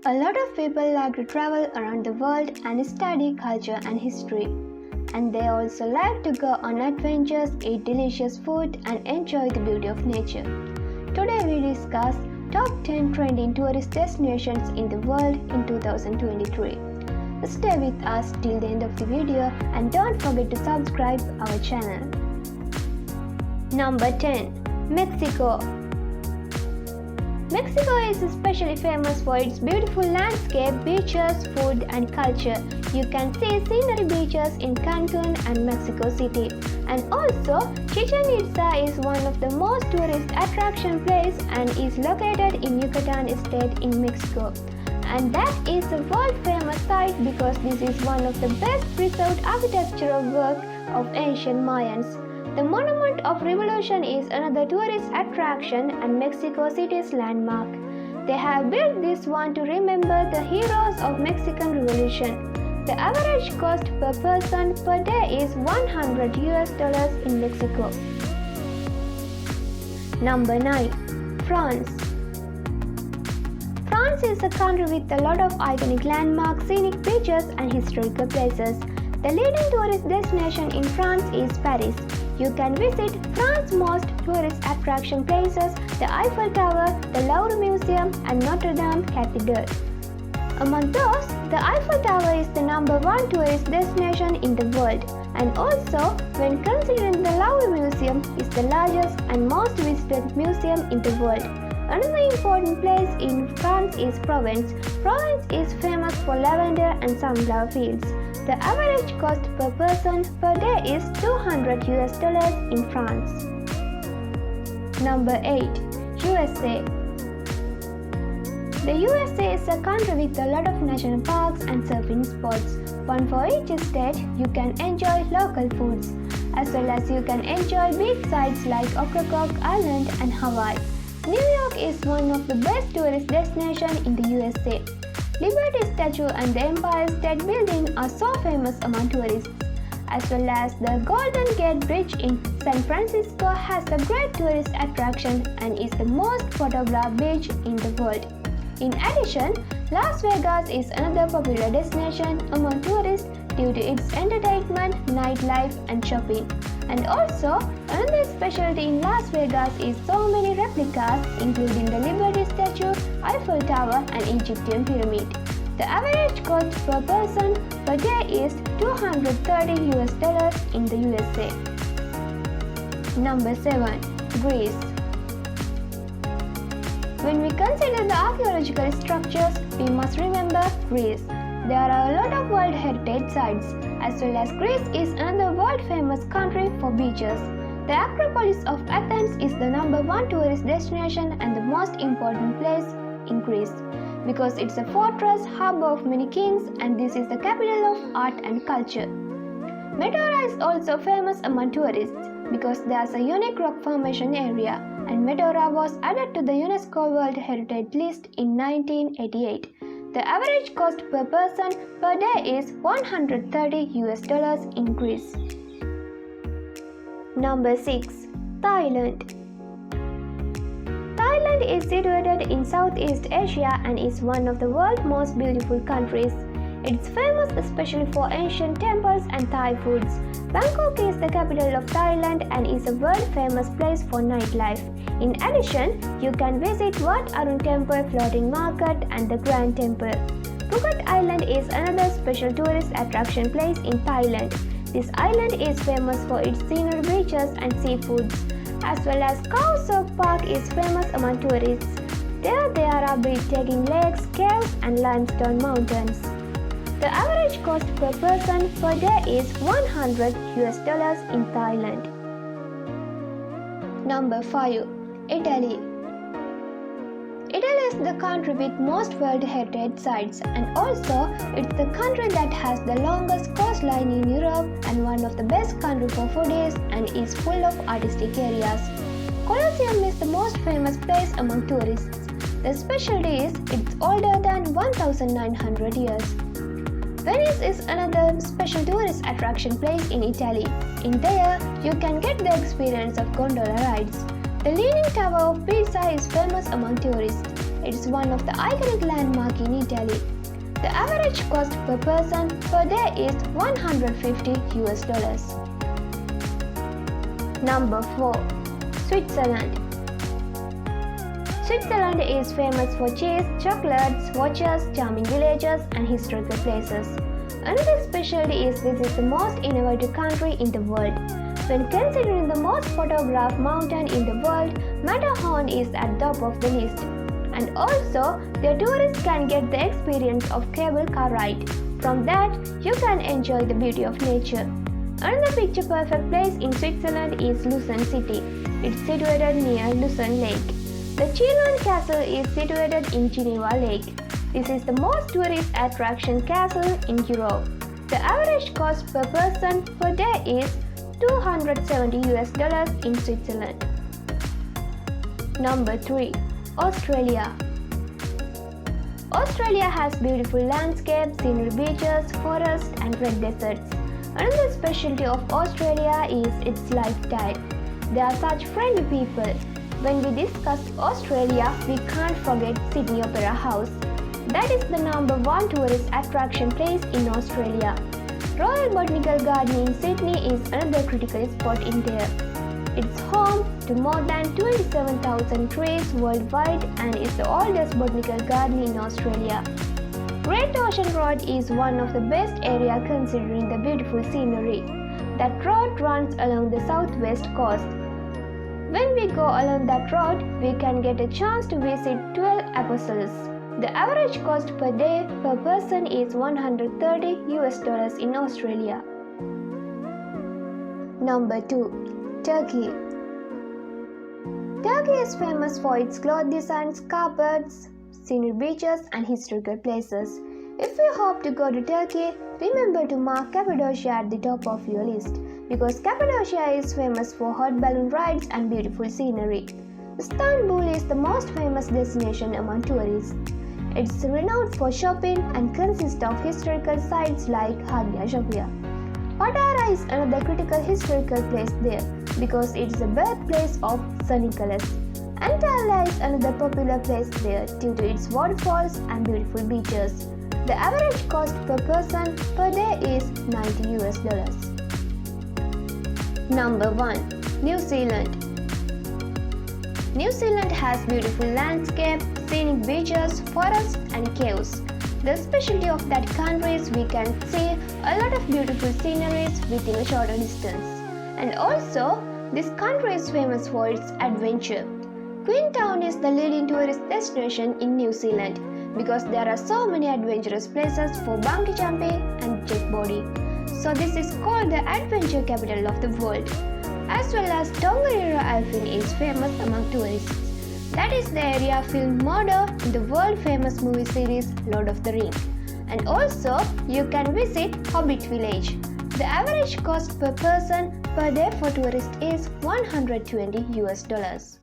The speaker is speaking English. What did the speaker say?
A lot of people like to travel around the world and study culture and history. And they also like to go on adventures, eat delicious food, and enjoy the beauty of nature. Today we discuss top 10 trending tourist destinations in the world in 2023. Stay with us till the end of the video and don't forget to subscribe our channel. Number 10. Mexico. Mexico is especially famous for its beautiful landscape, beaches, food, and culture. You can see scenery beaches in Cancun and Mexico City. And also, Chichen Itza is one of the most tourist attraction places and is located in Yucatan state in Mexico. And that is a world famous site because this is one of the best preserved architectural work of ancient Mayans. The Monument of Revolution is another tourist attraction and Mexico City's landmark. They have built this one to remember the heroes of Mexican Revolution. The average cost per person per day is $100 in Mexico. Number 9. France. France is a country with a lot of iconic landmarks, scenic beaches, and historical places. The leading tourist destination in France is Paris. You can visit France's most tourist attraction places, the Eiffel Tower, the Louvre Museum, and Notre Dame Cathedral. Among those, the Eiffel Tower is the #1 tourist destination in the world, and also, when considering the Louvre Museum is the largest and most visited museum in the world. Another important place in France is Provence. Provence is famous for lavender and sunflower fields. The average cost per person per day is $200 in France. Number 8. USA. The USA is a country with a lot of national parks and surfing spots. One for each state, you can enjoy local foods, as well as you can enjoy beach sites like Ocracoke Island and Hawaii. New York is one of the best tourist destinations in the USA. Liberty Statue and the Empire State Building are so famous among tourists, as well as the Golden Gate Bridge in San Francisco has a great tourist attraction and is the most photographed beach in the world. In addition, Las Vegas is another popular destination among tourists due to its entertainment, nightlife, and shopping. And also, another specialty in Las Vegas is so many replicas, including the Liberty Statue, Eiffel Tower, and Egyptian Pyramid. The average cost per person per day is $230 in the USA. Number 7. Greece. When we consider the archaeological structures, we must remember Greece. There are a lot of World Heritage sites, as well as Greece is another world-famous country for beaches. The Acropolis of Athens is the #1 tourist destination and the most important place in Greece, because it's a fortress, hub of many kings, and this is the capital of art and culture. Meteora is also famous among tourists, because there's a unique rock formation area, and Meteora was added to the UNESCO World Heritage List in 1988. The average cost per person per day is $130 in Greece. Number 6. Thailand. Thailand is situated in Southeast Asia and is one of the world's most beautiful countries. It's famous especially for ancient temples and Thai foods. Bangkok is the capital of Thailand and is a world-famous place for nightlife. In addition, you can visit Wat Arun Temple Floating Market and the Grand Temple. Phuket Island is another special tourist attraction place in Thailand. This island is famous for its scenery beaches and seafoods, as well as Khao Sok Park is famous among tourists. There are breathtaking lakes, caves, and limestone mountains. The average cost per person per day is $100 in Thailand. Number 5. Italy. Italy is the country with most World Heritage sites, and also it's the country that has the longest coastline in Europe and one of the best countries for foodies and is full of artistic areas. Colosseum is the most famous place among tourists. The specialty is it's older than 1,900 years. Venice is another special tourist attraction place in Italy. In there, you can get the experience of gondola rides. The Leaning Tower of Pisa is famous among tourists. It's one of the iconic landmarks in Italy. The average cost per person per day is $150. Number 4. Switzerland. Switzerland is famous for cheese, chocolates, watches, charming villages, and historical places. Another specialty is this is the most innovative country in the world. When considering the most photographed mountain in the world, Matterhorn is at the top of the list. And also, their tourists can get the experience of cable car ride. From that, you can enjoy the beauty of nature. Another picture-perfect place in Switzerland is Lucerne City. It's situated near Lucerne Lake. The Chilean Castle is situated in Geneva Lake. This is the most tourist attraction castle in Europe. The average cost per person per day is $270 in Switzerland. Number 3. Australia. Australia has beautiful landscapes, scenery, beaches, forests, and red deserts. Another specialty of Australia is its lifestyle. They are such friendly people. When we discuss Australia, we can't forget Sydney Opera House. That is the number 1 tourist attraction place in Australia. Royal Botanical Garden in Sydney is another critical spot in there. It's home to more than 27,000 trees worldwide and is the oldest botanical garden in Australia. Great Ocean Road is one of the best areas considering the beautiful scenery. That road runs along the southwest coast. When we go along that road, we can get a chance to visit 12 apostles. The average cost per day per person is $130 in Australia. Number 2. Turkey. Turkey is famous for its cloth designs, carpets, scenic beaches, and historical places. If you hope to go to Turkey, remember to mark Cappadocia at the top of your list because Cappadocia is famous for hot balloon rides and beautiful scenery. Istanbul is the most famous destination among tourists. It's renowned for shopping and consists of historical sites like Hagia Sophia. Patara is another critical historical place there because it's the birthplace of St. Nicholas. Antalya is another popular place there due to its waterfalls and beautiful beaches. The average cost per person per day is $90. Number 1. New Zealand. New Zealand has beautiful landscapes, scenic beaches, forests, and caves. The specialty of that country is we can see a lot of beautiful sceneries within a shorter distance. And also, this country is famous for its adventure. Queenstown is the leading tourist destination in New Zealand because there are so many adventurous places for bungee jumping and jetboarding. So this is called the adventure capital of the world. As well as Tongariro Alpine is famous among tourists. That is the area filmed Mordor in the world famous movie series Lord of the Rings. And also you can visit Hobbit Village. The average cost per person per day for tourists is $120.